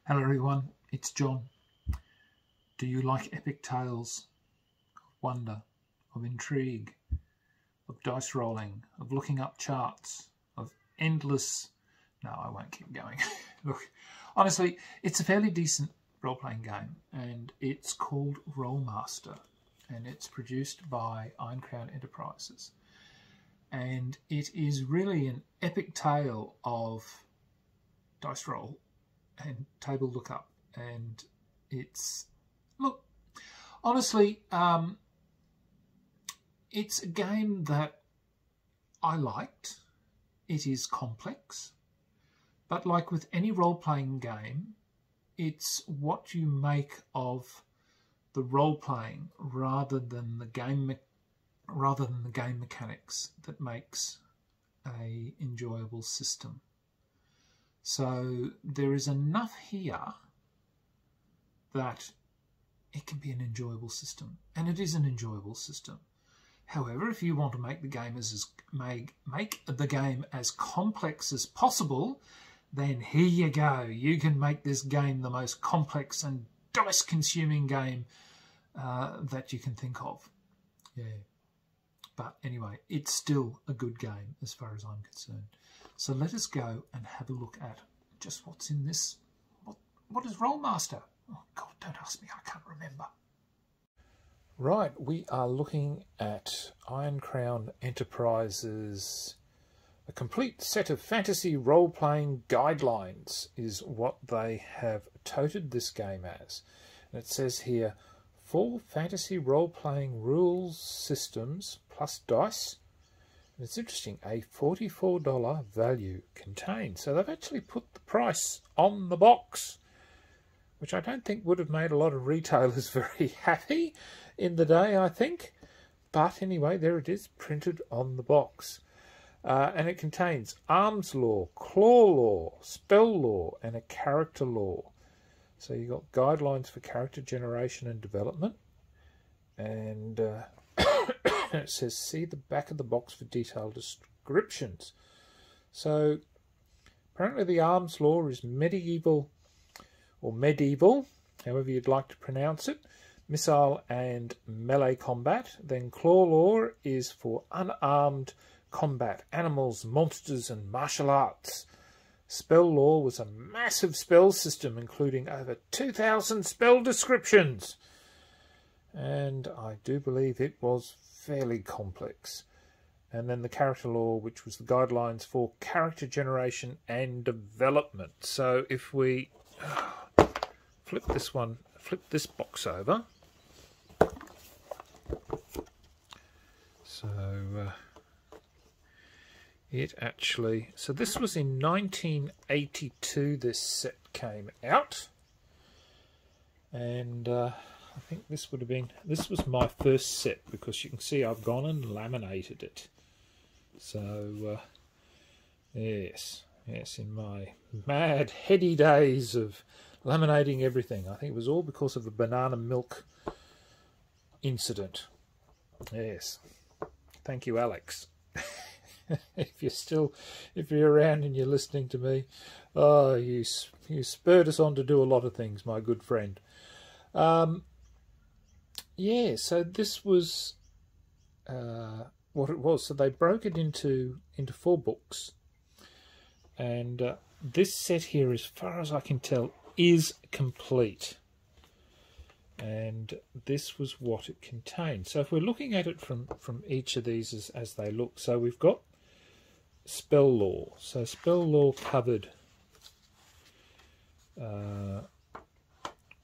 Hello everyone, it's John. Do you like epic tales of wonder, of intrigue, of dice rolling, of looking up charts, of endless... No, I won't keep going. Look, honestly, it's a fairly decent role-playing game, and it's called Rolemaster, and it's produced by I.C.E. And it is really an epic tale of dice roll and table lookup, and it's, look, honestly, it's a game that I liked. It is complex, but like with any role-playing game, it's what you make of the role-playing rather than the game mechanics that makes a enjoyable system. So there is enough here that it can be an enjoyable system, and it is an enjoyable system. However, if you want to make the game make the game as complex as possible, then here you go. You can make this game the most complex and dice-consuming game that you can think of. Yeah. But anyway, it's still a good game as far as I'm concerned. So let us go and have a look at just what's in this. What is Rolemaster? Oh God, don't ask me, I can't remember. Right, we are looking at Iron Crown Enterprises. A complete set of fantasy role-playing guidelines is what they have toted this game as. And it says here, 4 fantasy role-playing rules systems plus dice. And it's interesting, a $44 value contained. So they've actually put the price on the box, which I don't think would have made a lot of retailers very happy in the day, I think. But anyway, there it is, printed on the box. And it contains arms law, claw law, spell law, and a character law. So you've got guidelines for character generation and development. And it says, see the back of the box for detailed descriptions. So apparently the arms law is medieval, however you'd like to pronounce it, missile and melee combat. Then claw law is for unarmed combat, animals, monsters and martial arts. Spell law was a massive spell system including over 2,000 spell descriptions. And I do believe it was fairly complex. And then the character law, which was the guidelines for character generation and development. So if we flip this box over. So it actually, so this was in 1982 this set came out. And I think this would have been, this was my first set, because you can see I've gone and laminated it. So yes, in my mad heady days of laminating everything, I think it was all because of the banana milk incident. Yes, thank you, Alex. if you're around and you're listening to me, oh, you spurred us on to do a lot of things, my good friend. Yeah, so this was what it was. So they broke it into 4 books, and this set here, as far as I can tell, is complete. And this was what it contained. So if we're looking at it from each of these as they look, so we've got spell law. So spell law covered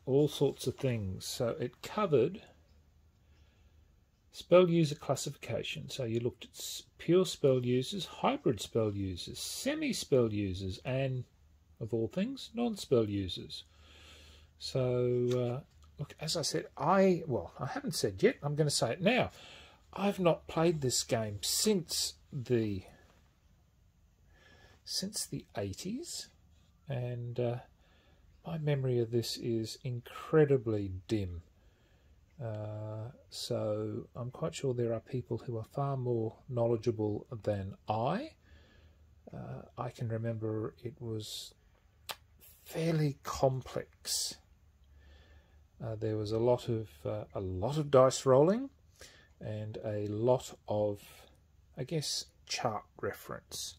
all sorts of things. So it covered spell user classification. So you looked at pure spell users, hybrid spell users, semi-spell users, and, of all things, non-spell users. So look, as I said, I haven't said yet, I'm going to say it now. I've not played this game since the 80s, and my memory of this is incredibly dim. So I'm quite sure there are people who are far more knowledgeable than I. I can remember it was fairly complex. There was a lot of dice rolling and a lot of, I guess, chart reference.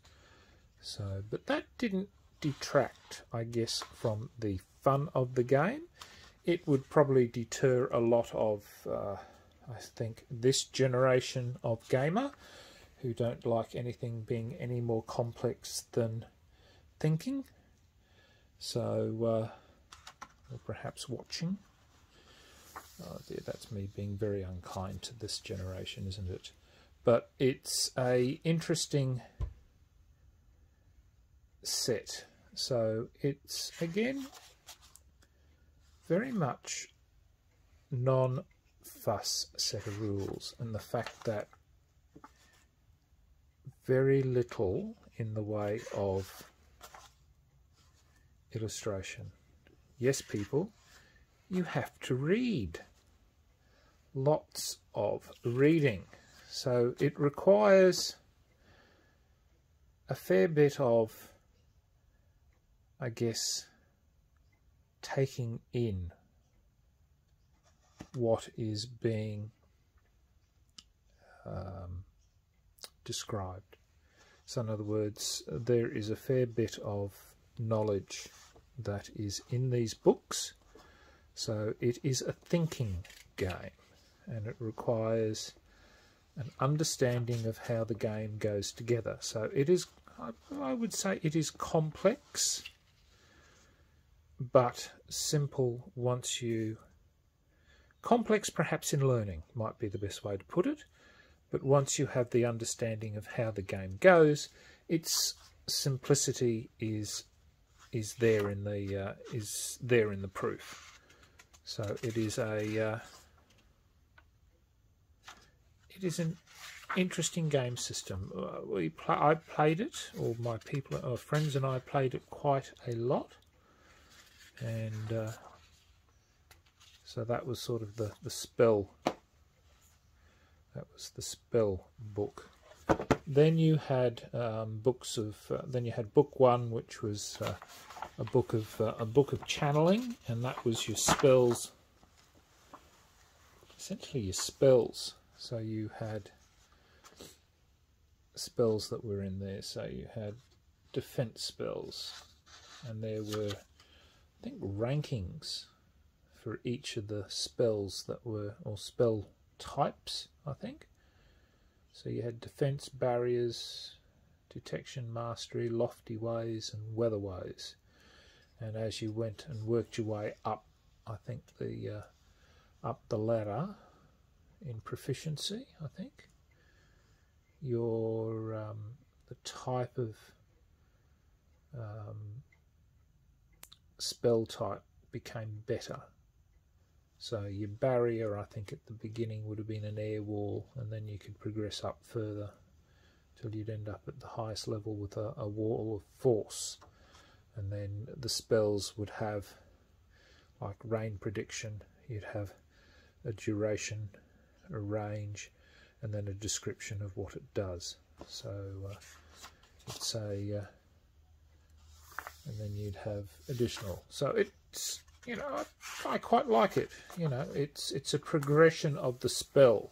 So, but that didn't detract, I guess, from the fun of the game. It would probably deter a lot of, I think, this generation of gamer who don't like anything being any more complex than thinking. So, or perhaps watching. Oh dear, that's me being very unkind to this generation, isn't it? But it's a interesting set. So it's, again, very much non-fuss set of rules, and the fact that very little in the way of illustration. Yes, people, you have to read. Lots of reading. So it requires a fair bit of, I guess, taking in what is being described. So in other words, there is a fair bit of knowledge that is in these books. So it is a thinking game, and it requires an understanding of how the game goes together. So it is, I would say it is complex, but simple once you... Complex perhaps in learning might be the best way to put it, but once you have the understanding of how the game goes, its simplicity is there in the proof. So it is a it is an interesting game system. I played it, or my friends and I played it quite a lot, and so that was sort of the spell. That was the spell book. Then you had books of. Then you had book one, which was a book of channeling, and that was your spells. Essentially, your spells. So you had spells that were in there. So you had defense spells, and there were, I think, rankings for each of the spells that were, or spell types, I think. So you had defense, barriers, detection, mastery, lofty ways, and weather ways. And as you went and worked your way up, I think up the ladder in proficiency, I think your the type of spell type became better. So your barrier, I think at the beginning would have been an air wall, and then you could progress up further till you'd end up at the highest level with a wall of force. And then the spells would have, like rain prediction, you'd have a duration, a range, and then a description of what it does. So it's a and then you'd have additional. So it's, you know, I quite like it. You know, it's a progression of the spell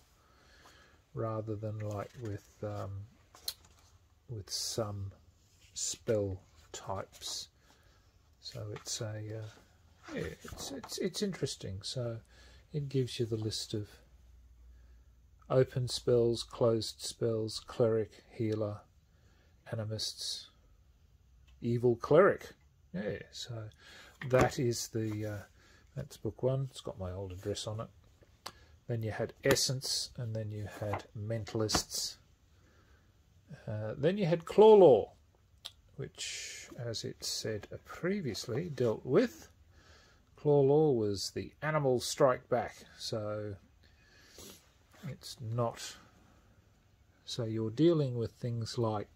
rather than like with some spell types. So it's a yeah, it's interesting. So it gives you the list of open spells, closed spells, cleric, healer, animists, evil cleric. Yeah, so that is the that's book one. It's got my old address on it. Then you had essence, and then you had mentalists. Then you had claw law, which, as it said previously, dealt with. Claw law was the animals strike back, so it's not. So you're dealing with things like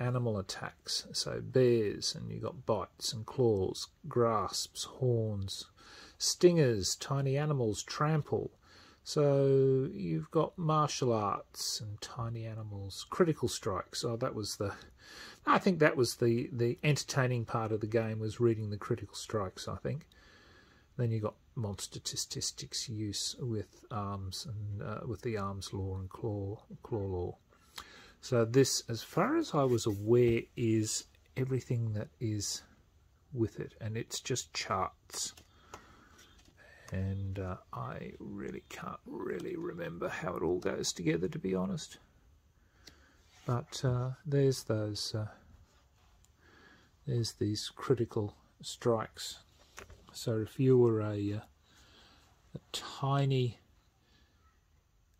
animal attacks, so bears, and you got bites and claws, grasps, horns, stingers, tiny animals, trample, So you've got martial arts and tiny animals, critical strikes. Oh, that was the... I think that was the entertaining part of the game, was reading the critical strikes, I think. Then you got monster statistics use with arms and with the arms law and claw law. So this, as far as I was aware, is everything that is with it, and it's just charts. And I really can't remember how it all goes together, to be honest. But there's those. There's these critical strikes. So if you were a tiny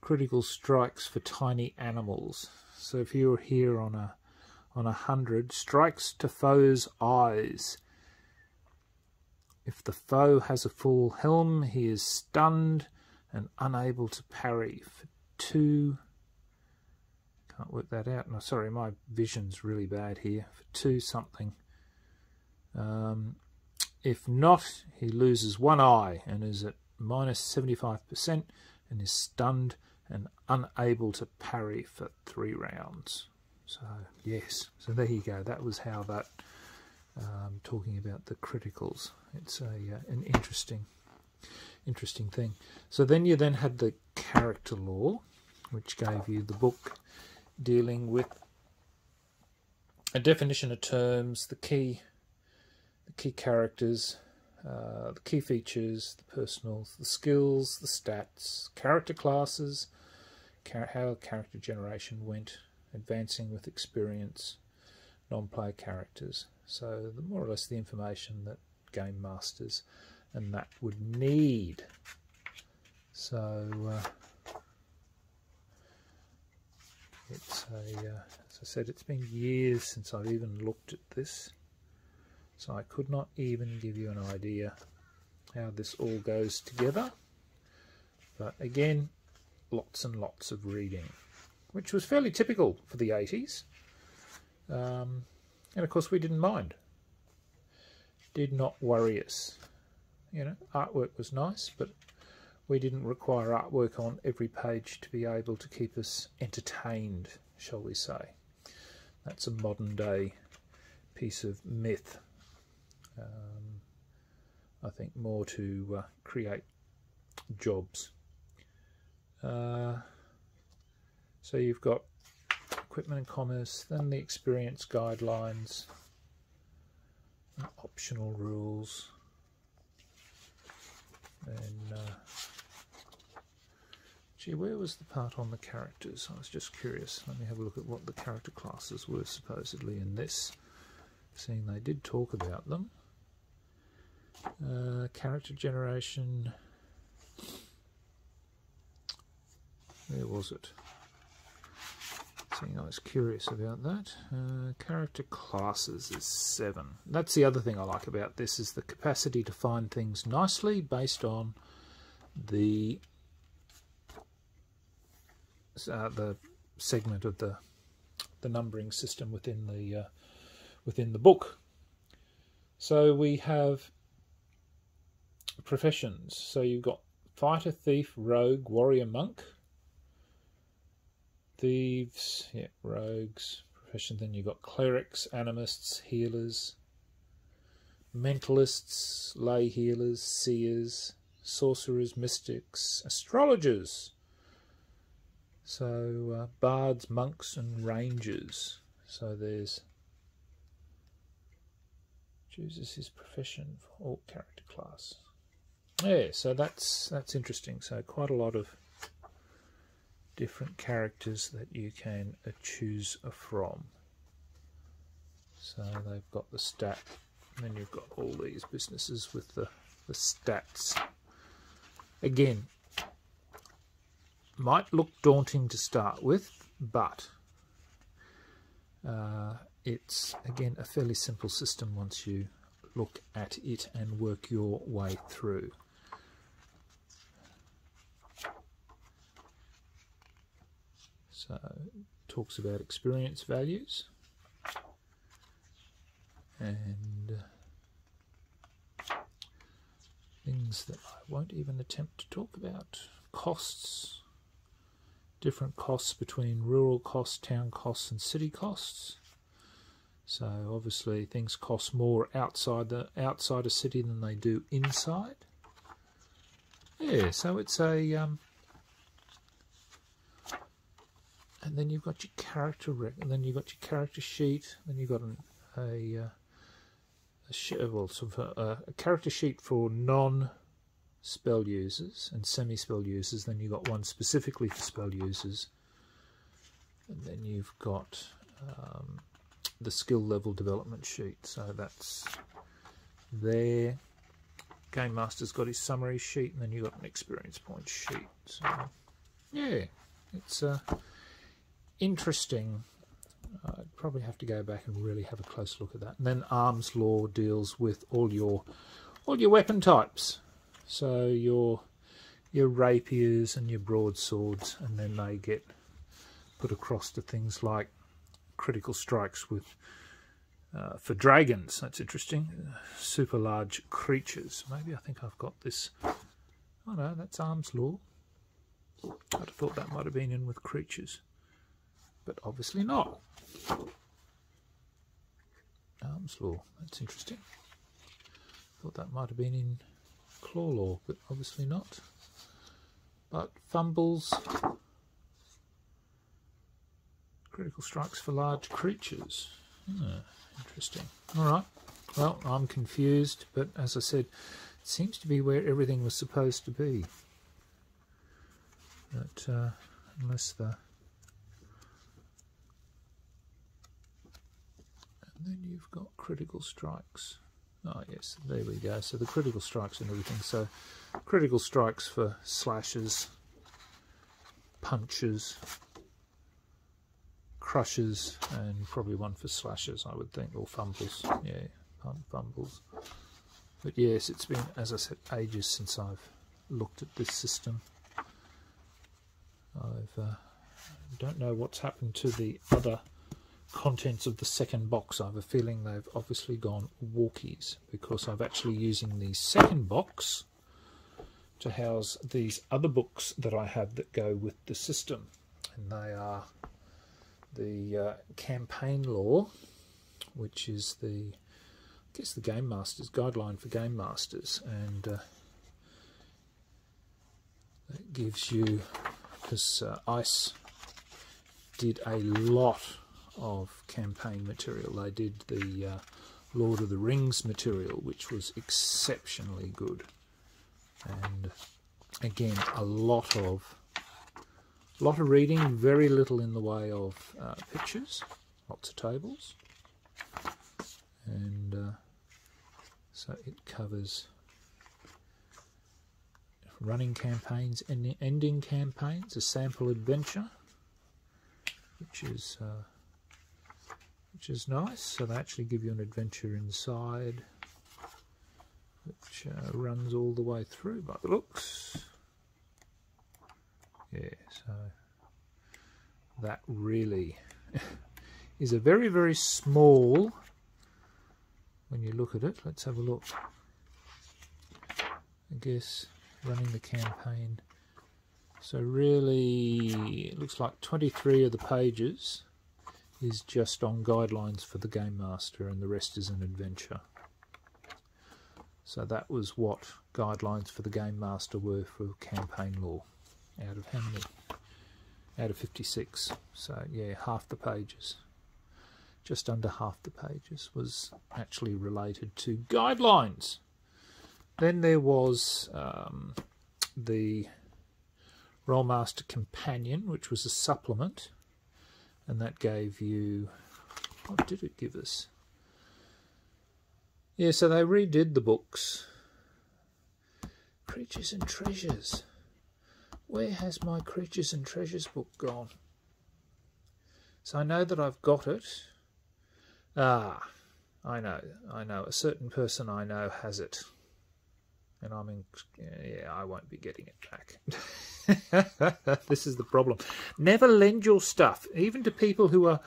critical strikes for tiny animals. So if you were here on 100, strikes to foe's eyes. If the foe has a full helm, he is stunned and unable to parry for 2. Can't work that out. No, sorry, my vision's really bad here. For 2 something. If not, he loses 1 eye and is at minus 75% and is stunned and unable to parry for 3 rounds. So yes, so there you go. That was how that. Talking about the criticals, it's an interesting thing. So then you had the character law, which gave you the book dealing with a definition of terms, the key characters, the key features, the personals, the skills, the stats, character classes, how character generation went, advancing with experience, non-player characters. So more or less the information that game masters and that would need. So it's as I said, it's been years since I've even looked at this, so I could not even give you an idea how this all goes together. But again, lots and lots of reading, which was fairly typical for the 80s. And of course we didn't mind. Did not worry us. You know, artwork was nice, but we didn't require artwork on every page to be able to keep us entertained, shall we say. That's a modern day piece of myth. I think more to create jobs. So you've got equipment and commerce, then the experience guidelines, and optional rules, and gee, where was the part on the characters? I was just curious. Let me have a look at what the character classes were supposedly in this, seeing they did talk about them. Character generation, where was it? I was curious about that. Character classes is 7. That's the other thing I like about this, is the capacity to find things nicely based on the segment of the numbering system within the book. So we have professions. So you've got fighter, thief, rogue, warrior, monk. Thieves, yeah, rogues, profession. Then you've got clerics, animists, healers, mentalists, lay healers, seers, sorcerers, mystics, astrologers. So bards, monks, and rangers. So there's chooses his profession for all character class. Yeah, so that's interesting. So quite a lot of different characters that you can choose from. So they've got the stat, and then you've got all these businesses with the stats. Again, might look daunting to start with, but it's again a fairly simple system once you look at it and work your way through. So it talks about experience values and things that I won't even attempt to talk about. costs, different costs between rural costs, town costs and city costs. So obviously things cost more outside a city than they do inside. Yeah, so it's a and then you've got your character and then you've got your character sheet. Then you've got a character sheet for non-spell users and semi-spell users. Then you've got one specifically for spell users, and then you've got the skill level development sheet. So that's there. Game Master's got his summary sheet, and then you've got an experience point sheet. So yeah, it's interesting. I'd probably have to go back and really have a close look at that. And then Arms Law deals with all your weapon types. So your rapiers and your broadswords, and then they get put across to things like critical strikes with for dragons. That's interesting. Super large creatures. Maybe I think I've got this. Oh no, that's Arms Law. I'd have thought that might have been in with creatures, but obviously not. Arms Law. That's interesting. Thought that might have been in Claw Law, but obviously not. But fumbles. Critical strikes for large creatures. Interesting. Alright. Well, I'm confused, but as I said, it seems to be where everything was supposed to be. But unless the... And then you've got critical strikes. Oh yes, there we go. So the critical strikes and everything. So critical strikes for slashes, punches, crushes, and probably one for slashes, I would think, or fumbles. Yeah, fumbles. But yes, it's been, as I said, ages since I've looked at this system. I don't know what's happened to the other contents of the second box. I have a feeling they've obviously gone walkies, because I'm actually using the second box to house these other books that I have that go with the system, and they are the campaign law, which is the, I guess, the Game Master's guideline for Game Masters, and it gives you, because I.C.E. did a lot of campaign material. They did the Lord of the Rings material, which was exceptionally good, and again a lot of reading, very little in the way of pictures, lots of tables, and so it covers running campaigns and ending campaigns, a sample adventure, which is nice. So they actually give you an adventure inside, which runs all the way through by the looks. Yeah, so that really is a very, very small, when you look at it. Let's have a look. I guess running the campaign. So really, it looks like 23 of the pages is just on guidelines for the Game Master, and the rest is an adventure. So that was what guidelines for the Game Master were for campaign law. Out of how many? Out of 56. So yeah, half the pages, just under half the pages, was actually related to guidelines. Then there was the Rolemaster Companion, which was a supplement, and that gave you, what did it give us? Yeah, so they redid the books. Creatures and Treasures. Where has my Creatures and Treasures book gone? So I know that I've got it. Ah, I know. A certain person I know has it. And I'm in, yeah, I won't be getting it back. This is the problem. Never lend your stuff, even to people who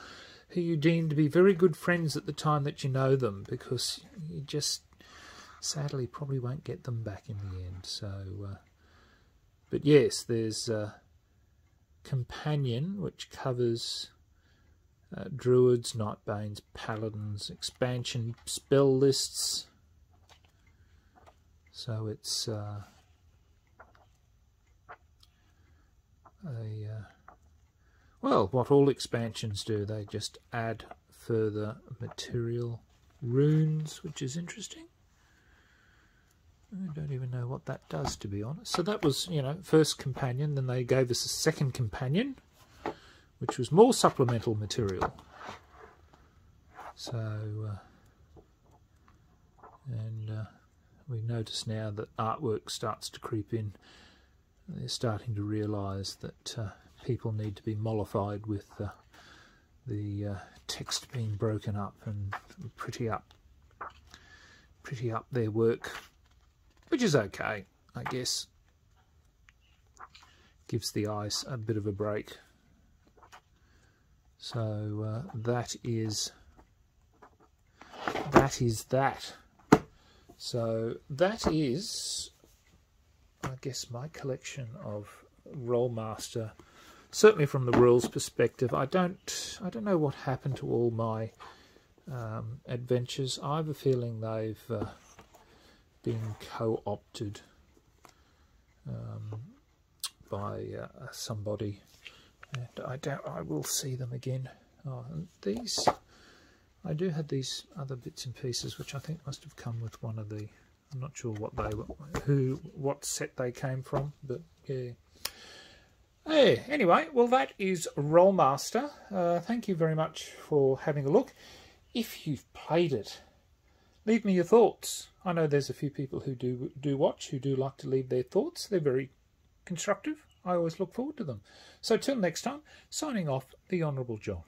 you deem to be very good friends at the time that you know them, because you just sadly probably won't get them back in the end. So But yes, there's a companion which covers druids, nightbanes, paladins, expansion spell lists. So it's well, what all expansions do, they just add further material, runes, which is interesting. I don't even know what that does, to be honest. So that was, you know, first companion. Then they gave us a second companion, which was more supplemental material. So, we notice now that artwork starts to creep in. They're starting to realise that people need to be mollified with the text being broken up and pretty up their work, which is okay, I guess. Gives the eyes a bit of a break. So that is that. So that is, I guess, my collection of Rolemaster. Certainly from the rules perspective, I don't know what happened to all my adventures. I have a feeling they've been co-opted by somebody, and I doubt I will see them again. Oh, and these, I do have these other bits and pieces which I think must have come with one of the, I'm not sure what they were, what set they came from, but yeah. Hey, anyway, well, that is Rolemaster. Thank you very much for having a look. If you've played it, leave me your thoughts. I know there's a few people who do watch, who do like to leave their thoughts. They're very constructive. I always look forward to them. So till next time, signing off, the Honourable John.